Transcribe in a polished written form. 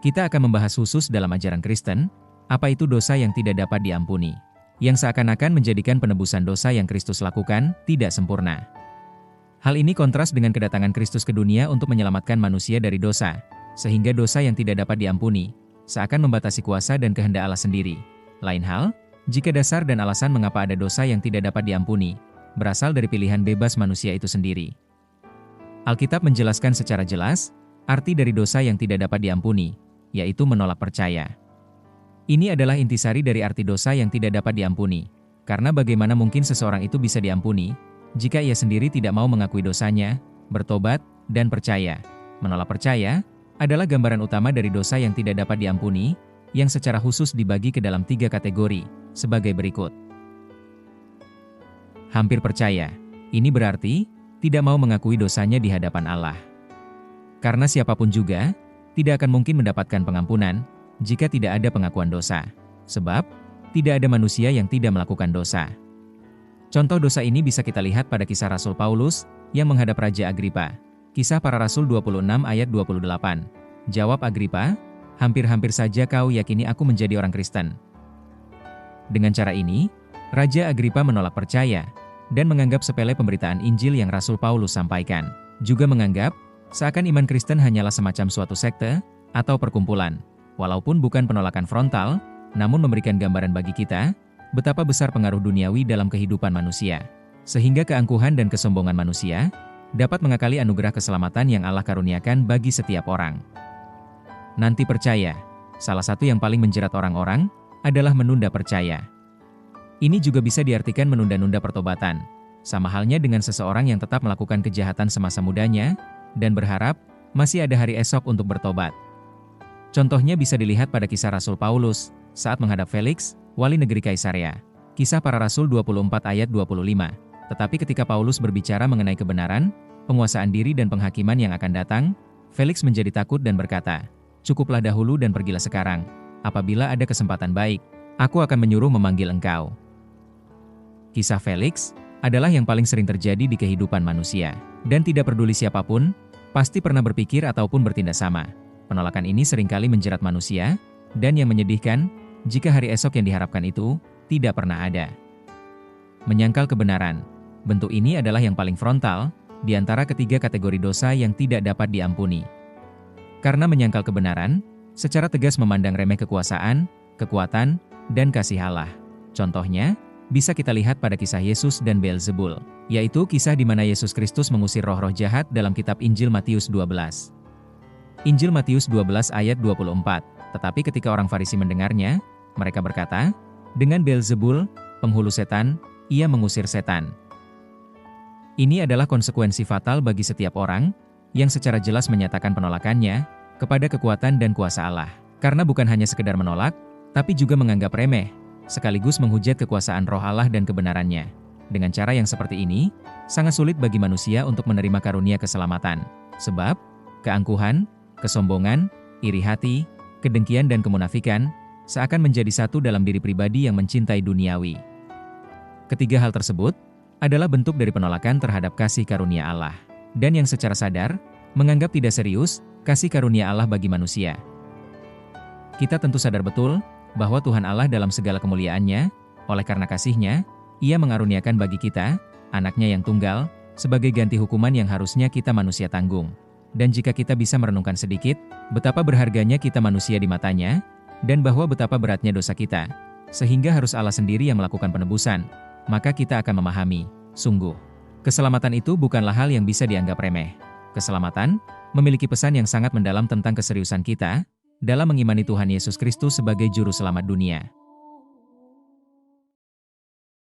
Kita akan membahas khusus dalam ajaran Kristen, apa itu dosa yang tidak dapat diampuni, yang seakan-akan menjadikan penebusan dosa yang Kristus lakukan tidak sempurna. Hal ini kontras dengan kedatangan Kristus ke dunia untuk menyelamatkan manusia dari dosa, sehingga dosa yang tidak dapat diampuni seakan membatasi kuasa dan kehendak Allah sendiri. Lain hal, jika dasar dan alasan mengapa ada dosa yang tidak dapat diampuni berasal dari pilihan bebas manusia itu sendiri. Alkitab menjelaskan secara jelas arti dari dosa yang tidak dapat diampuni, yaitu menolak percaya. Ini adalah intisari dari arti dosa yang tidak dapat diampuni, karena bagaimana mungkin seseorang itu bisa diampuni jika ia sendiri tidak mau mengakui dosanya, bertobat, dan percaya. Menolak percaya adalah gambaran utama dari dosa yang tidak dapat diampuni, yang secara khusus dibagi ke dalam 3 kategori, sebagai berikut. Hampir percaya. Ini berarti tidak mau mengakui dosanya di hadapan Allah. Karena siapapun juga tidak akan mungkin mendapatkan pengampunan jika tidak ada pengakuan dosa. Sebab tidak ada manusia yang tidak melakukan dosa. Contoh dosa ini bisa kita lihat pada kisah Rasul Paulus yang menghadap Raja Agripa. Kisah Para Rasul 26 ayat 28. Jawab Agripa, "Hampir-hampir saja kau yakini aku menjadi orang Kristen." Dengan cara ini, Raja Agripa menolak percaya dan menganggap sepele pemberitaan Injil yang Rasul Paulus sampaikan. Juga menganggap seakan iman Kristen hanyalah semacam suatu sekte atau perkumpulan. Walaupun bukan penolakan frontal, namun memberikan gambaran bagi kita betapa besar pengaruh duniawi dalam kehidupan manusia, sehingga keangkuhan dan kesombongan manusia dapat mengakali anugerah keselamatan yang Allah karuniakan bagi setiap orang. Nanti percaya, salah satu yang paling menjerat orang-orang adalah menunda percaya. Ini juga bisa diartikan menunda-nunda pertobatan, sama halnya dengan seseorang yang tetap melakukan kejahatan semasa mudanya dan berharap masih ada hari esok untuk bertobat. Contohnya bisa dilihat pada kisah Rasul Paulus saat menghadap Felix, wali negeri Kaisarea. Kisah Para Rasul 24 ayat 25. Tetapi ketika Paulus berbicara mengenai kebenaran, penguasaan diri dan penghakiman yang akan datang, Felix menjadi takut dan berkata, "Cukuplah dahulu dan pergilah sekarang. Apabila ada kesempatan baik, aku akan menyuruh memanggil engkau." Kisah Felix adalah yang paling sering terjadi di kehidupan manusia. Dan tidak peduli siapapun, pasti pernah berpikir ataupun bertindak sama. Penolakan ini seringkali menjerat manusia, dan yang menyedihkan, jika hari esok yang diharapkan itu tidak pernah ada. Menyangkal kebenaran. Bentuk ini adalah yang paling frontal di antara ketiga kategori dosa yang tidak dapat diampuni. Karena menyangkal kebenaran, secara tegas memandang remeh kekuasaan, kekuatan, dan kasih Allah. Contohnya, bisa kita lihat pada kisah Yesus dan Beelzebul, yaitu kisah di mana Yesus Kristus mengusir roh-roh jahat dalam kitab Injil Matius 12. Injil Matius 12 ayat 24. Tetapi ketika orang Farisi mendengarnya, mereka berkata, "Dengan Beelzebul, penghulu setan, ia mengusir setan." Ini adalah konsekuensi fatal bagi setiap orang yang secara jelas menyatakan penolakannya kepada kekuatan dan kuasa Allah. Karena bukan hanya sekedar menolak, tapi juga menganggap remeh, sekaligus menghujat kekuasaan roh Allah dan kebenarannya. Dengan cara yang seperti ini, sangat sulit bagi manusia untuk menerima karunia keselamatan. Sebab, keangkuhan, kesombongan, iri hati, kedengkian dan kemunafikan seakan menjadi satu dalam diri pribadi yang mencintai duniawi. Ketiga hal tersebut adalah bentuk dari penolakan terhadap kasih karunia Allah, dan yang secara sadar menganggap tidak serius kasih karunia Allah bagi manusia. Kita tentu sadar betul bahwa Tuhan Allah dalam segala kemuliaannya, oleh karena kasih-Nya, Ia mengaruniakan bagi kita, anaknya yang tunggal, sebagai ganti hukuman yang harusnya kita manusia tanggung. Dan jika kita bisa merenungkan sedikit, betapa berharganya kita manusia di matanya, dan bahwa betapa beratnya dosa kita, sehingga harus Allah sendiri yang melakukan penebusan, maka kita akan memahami, sungguh, keselamatan itu bukanlah hal yang bisa dianggap remeh. Keselamatan memiliki pesan yang sangat mendalam tentang keseriusan kita dalam mengimani Tuhan Yesus Kristus sebagai Juru Selamat dunia.